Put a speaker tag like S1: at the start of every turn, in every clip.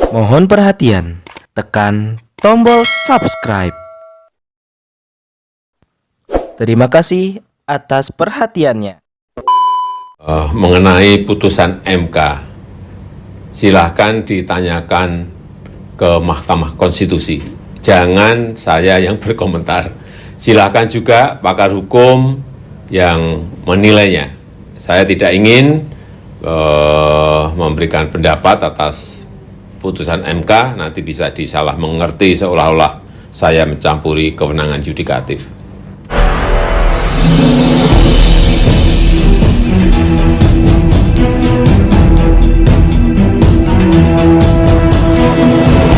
S1: Mohon perhatian, tekan tombol subscribe. Terima kasih atas perhatiannya.
S2: Mengenai putusan MK, silahkan ditanyakan ke Mahkamah Konstitusi. Jangan saya yang berkomentar. Silahkan juga pakar hukum yang menilainya. Saya tidak ingin memberikan pendapat atas putusan MK, nanti bisa disalah mengerti seolah-olah saya mencampuri kewenangan yudikatif.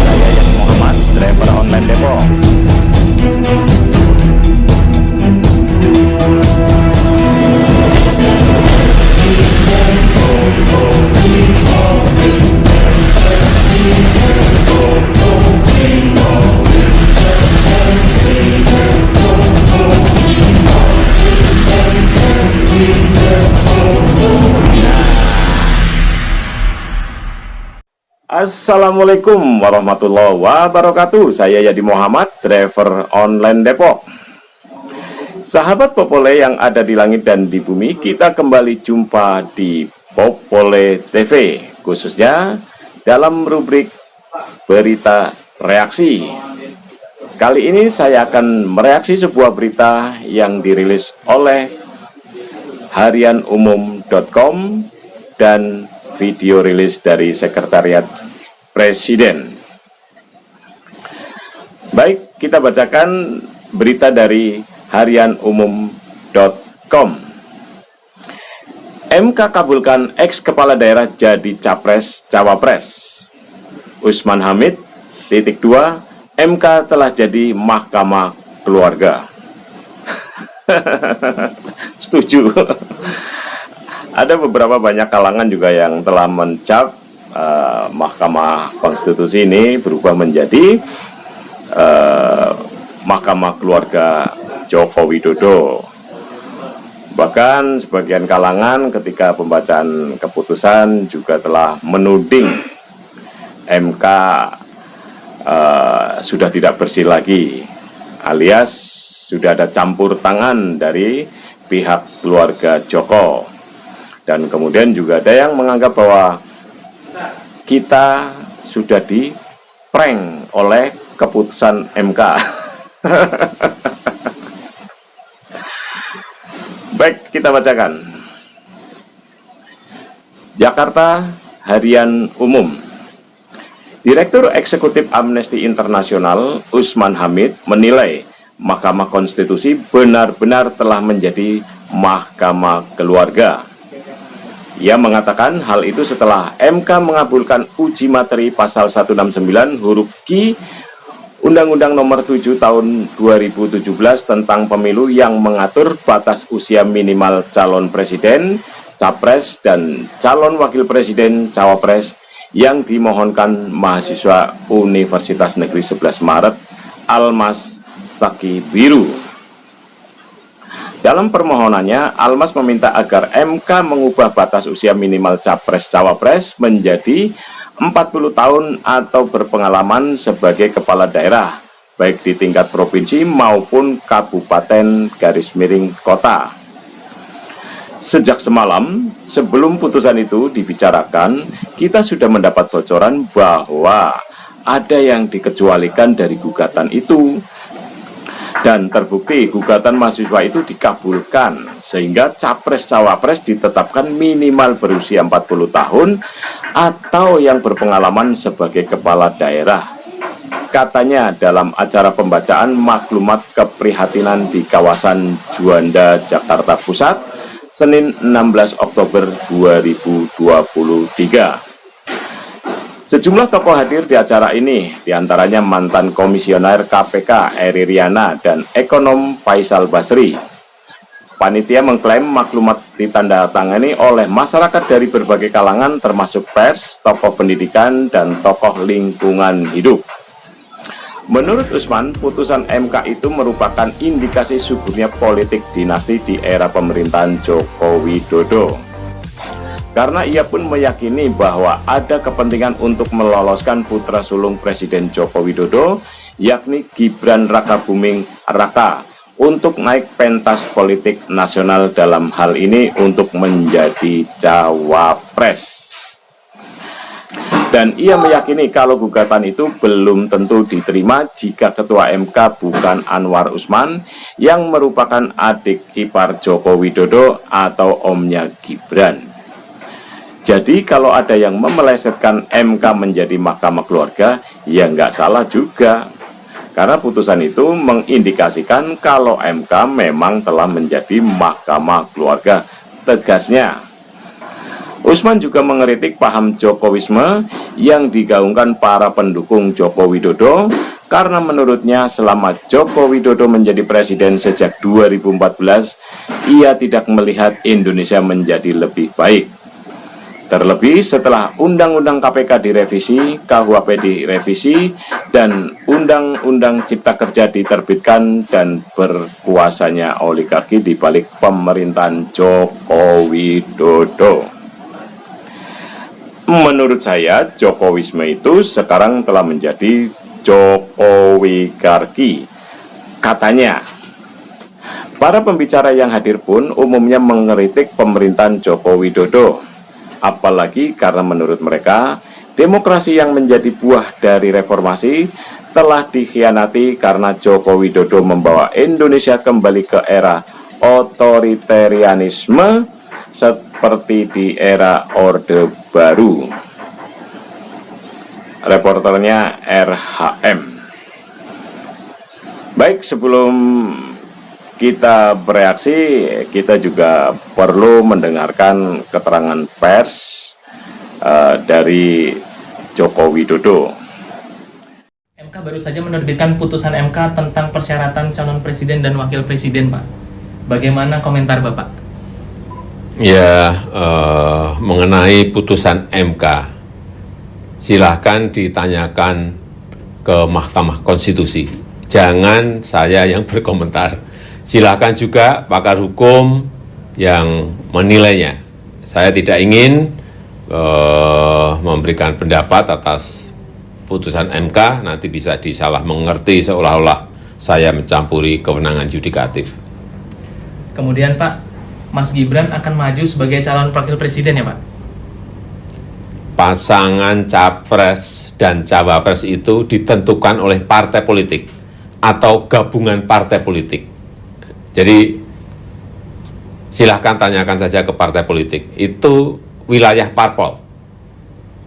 S3: Saya Yadi Muhammad, driver online Depok. Assalamualaikum warahmatullahi wabarakatuh. Saya Yadi Muhammad, driver online Depok. Sahabat Popole yang ada di langit dan di bumi, kita kembali jumpa di Popole TV, khususnya dalam rubrik berita reaksi. Kali ini saya akan mereaksi sebuah berita yang dirilis oleh harianumum.com dan video rilis dari Sekretariat Presiden. Baik, kita bacakan berita dari harianumum.com. MK kabulkan ex kepala daerah jadi capres cawapres. Usman Hamid, titik 2, MK telah jadi mahkamah keluarga. Setuju. Ada beberapa banyak kalangan juga yang telah mencap Mahkamah Konstitusi ini berubah menjadi Mahkamah Keluarga Joko Widodo. Bahkan sebagian kalangan ketika pembacaan keputusan juga telah menuding MK sudah tidak bersih lagi, alias sudah ada campur tangan dari pihak keluarga Joko. Dan kemudian juga ada yang menganggap bahwa kita sudah di-prank oleh keputusan MK. Baik, kita bacakan. Jakarta, Harian Umum. Direktur Eksekutif Amnesty International, Usman Hamid, menilai Mahkamah Konstitusi benar-benar telah menjadi mahkamah keluarga. Ia mengatakan hal itu setelah MK mengabulkan uji materi pasal 169 huruf Q Undang-Undang Nomor 7 Tahun 2017 tentang pemilu yang mengatur batas usia minimal calon presiden, capres, dan calon wakil presiden, cawapres yang dimohonkan mahasiswa Universitas Negeri 11 Maret Almas Saki Biru. Dalam permohonannya, Almas meminta agar MK mengubah batas usia minimal capres-cawapres menjadi 40 tahun atau berpengalaman sebagai kepala daerah, baik di tingkat provinsi maupun kabupaten garis miring kota. Sejak semalam, sebelum putusan itu dibicarakan, kita sudah mendapat bocoran bahwa ada yang dikecualikan dari gugatan itu. Dan terbukti gugatan mahasiswa itu dikabulkan sehingga capres-cawapres ditetapkan minimal berusia 40 tahun atau yang berpengalaman sebagai kepala daerah. Katanya dalam acara pembacaan maklumat keprihatinan di kawasan Juanda, Jakarta Pusat, Senin 16 Oktober 2023. Sejumlah tokoh hadir di acara ini, diantaranya mantan komisioner KPK Eri Riana dan ekonom Faisal Basri. Panitia mengklaim maklumat ditandatangani oleh masyarakat dari berbagai kalangan termasuk pers, tokoh pendidikan, dan tokoh lingkungan hidup. Menurut Usman, putusan MK itu merupakan indikasi suburnya politik dinasti di era pemerintahan Joko Widodo. karena ia pun meyakini bahwa ada kepentingan untuk meloloskan putra sulung Presiden Joko Widodo, yakni Gibran Rakabuming Raka, untuk naik pentas politik nasional, dalam hal ini untuk menjadi cawapres. Dan ia meyakini kalau gugatan itu belum tentu diterima jika Ketua MK bukan Anwar Usman, yang merupakan adik ipar Joko Widodo atau omnya Gibran. Jadi kalau ada yang memelesetkan MK menjadi mahkamah keluarga, ya nggak salah juga. Karena putusan itu mengindikasikan kalau MK memang telah menjadi mahkamah keluarga, tegasnya. Usman juga mengkritik paham Jokowisme yang digaungkan para pendukung Joko Widodo, karena menurutnya selama Joko Widodo menjadi presiden sejak 2014, ia tidak melihat Indonesia menjadi lebih baik. Terlebih setelah Undang-Undang KPK direvisi, KUHP direvisi, dan Undang-Undang Cipta Kerja diterbitkan, dan berkuasanya oligarki di balik pemerintahan Joko Widodo. Menurut saya, Jokowisme itu sekarang telah menjadi Jokowigarki. Katanya, para pembicara yang hadir pun umumnya mengkritik pemerintahan Joko Widodo. Apalagi karena menurut mereka, demokrasi yang menjadi buah dari reformasi telah dikhianati karena Joko Widodo membawa Indonesia kembali ke era otoritarianisme seperti di era Orde Baru. Reporternya RHM. Baik, sebelum kita bereaksi, kita juga perlu mendengarkan keterangan pers dari Joko Widodo.
S4: MK baru saja menerbitkan putusan MK tentang persyaratan calon presiden dan wakil presiden, Pak. Bagaimana komentar Bapak?
S2: Ya, mengenai putusan MK, silahkan ditanyakan ke Mahkamah Konstitusi. Jangan saya yang berkomentar. Silahkan juga pakar hukum yang menilainya. Saya tidak ingin memberikan pendapat atas putusan MK, nanti bisa disalah mengerti seolah-olah saya mencampuri kewenangan yudikatif.
S4: Kemudian Pak, Mas Gibran akan maju sebagai calon wakil presiden ya Pak?
S2: Pasangan capres dan cawapres itu ditentukan oleh partai politik atau gabungan partai politik. Jadi silahkan tanyakan saja ke partai politik. Itu wilayah parpol.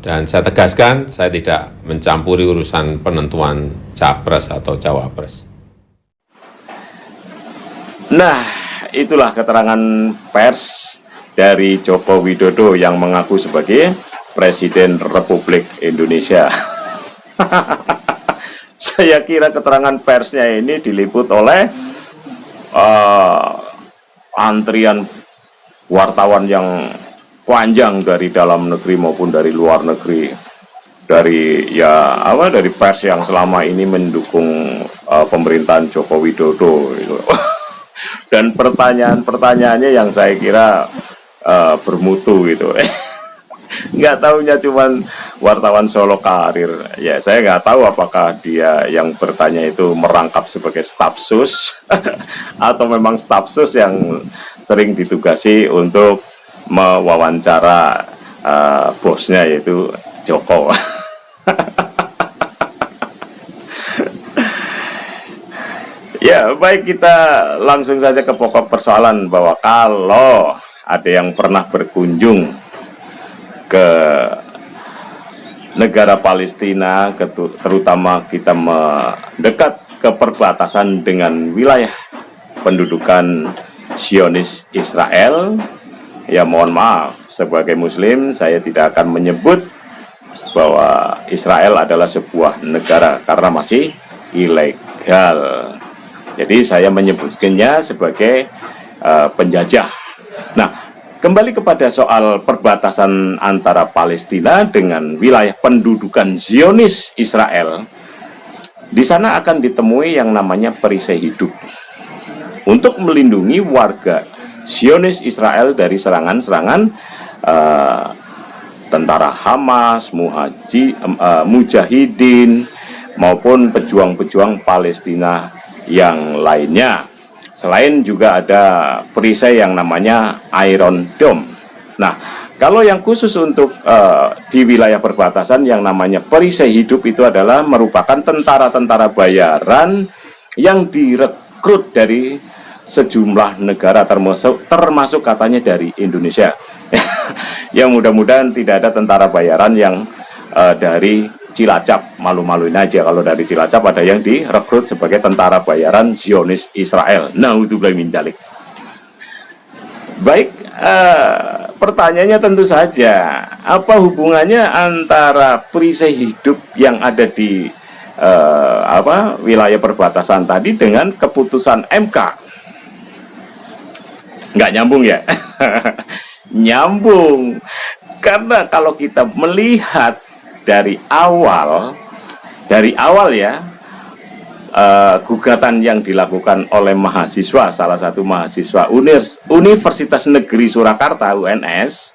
S2: Dan saya tegaskan, saya tidak mencampuri urusan penentuan capres atau cawapres.
S3: Nah, itulah keterangan pers dari Joko Widodo yang mengaku sebagai Presiden Republik Indonesia. Saya kira keterangan persnya ini diliput oleh antrian wartawan yang panjang dari dalam negeri maupun dari luar negeri, dari dari pers yang selama ini mendukung pemerintahan Joko Widodo gitu. Dan pertanyaannya yang saya kira bermutu gitu. Nggak tahunya cuman wartawan Solo Karir. Ya, saya nggak tahu apakah dia yang bertanya itu merangkap sebagai staf sus atau memang staf sus yang sering ditugasi untuk mewawancara bosnya, yaitu Joko. Ya, baik, kita langsung saja ke pokok persoalan, bahwa kalau ada yang pernah berkunjung ke negara Palestina, terutama kita mendekat ke perbatasan dengan wilayah pendudukan Zionis Israel, ya mohon maaf, sebagai Muslim saya tidak akan menyebut bahwa Israel adalah sebuah negara karena masih ilegal. Jadi saya menyebutkannya sebagai penjajah. Nah, kembali kepada soal perbatasan antara Palestina dengan wilayah pendudukan Zionis Israel, di sana akan ditemui yang namanya perisai hidup untuk melindungi warga Zionis Israel dari serangan-serangan tentara Hamas, Mujahidin, maupun pejuang-pejuang Palestina yang lainnya. Selain juga ada perisai yang namanya Iron Dome. Nah, kalau yang khusus untuk di wilayah perbatasan yang namanya perisai hidup itu adalah merupakan tentara-tentara bayaran yang direkrut dari sejumlah negara termasuk katanya dari Indonesia. Yang mudah-mudahan tidak ada tentara bayaran yang dari Cilacap, malu-maluin aja kalau dari Cilacap ada yang direkrut sebagai tentara bayaran Zionis Israel. Naudzubillah min dzalik. Baik, pertanyaannya tentu saja, apa hubungannya antara perisai hidup yang ada di wilayah perbatasan tadi dengan keputusan MK? Nggak nyambung ya? Nyambung, karena kalau kita melihat dari awal ya, gugatan yang dilakukan oleh mahasiswa, salah satu mahasiswa Universitas Negeri Surakarta UNS,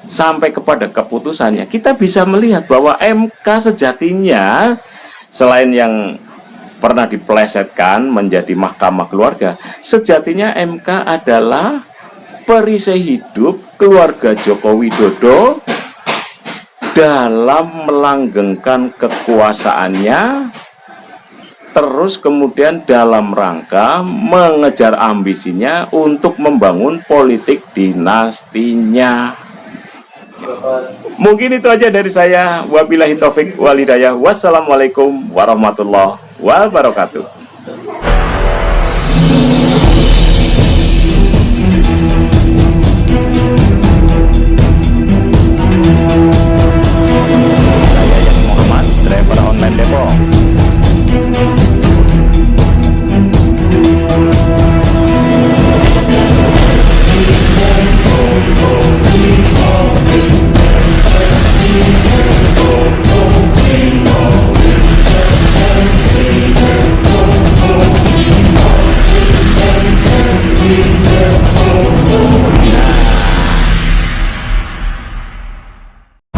S3: sampai kepada keputusannya, kita bisa melihat bahwa MK sejatinya selain yang pernah dipelesetkan menjadi mahkamah keluarga, sejatinya MK adalah perisai hidup keluarga Joko Widodo dalam melanggengkan kekuasaannya, terus kemudian dalam rangka mengejar ambisinya untuk membangun politik dinastinya. Mungkin itu aja dari saya. Wabillahi taufik wal hidayah. Wassalamualaikum warahmatullahi wabarakatuh. Driver online Depok.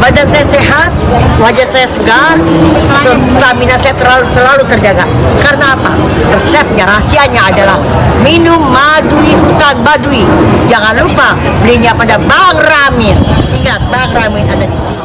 S5: Badan saya sehat, wajah saya segar, stamina saya selalu terjaga. Karena apa? Resepnya, rahasianya adalah minum madui hutan badui. Jangan lupa belinya pada Bang Ramin. Ingat, Bang Ramin ada di sini.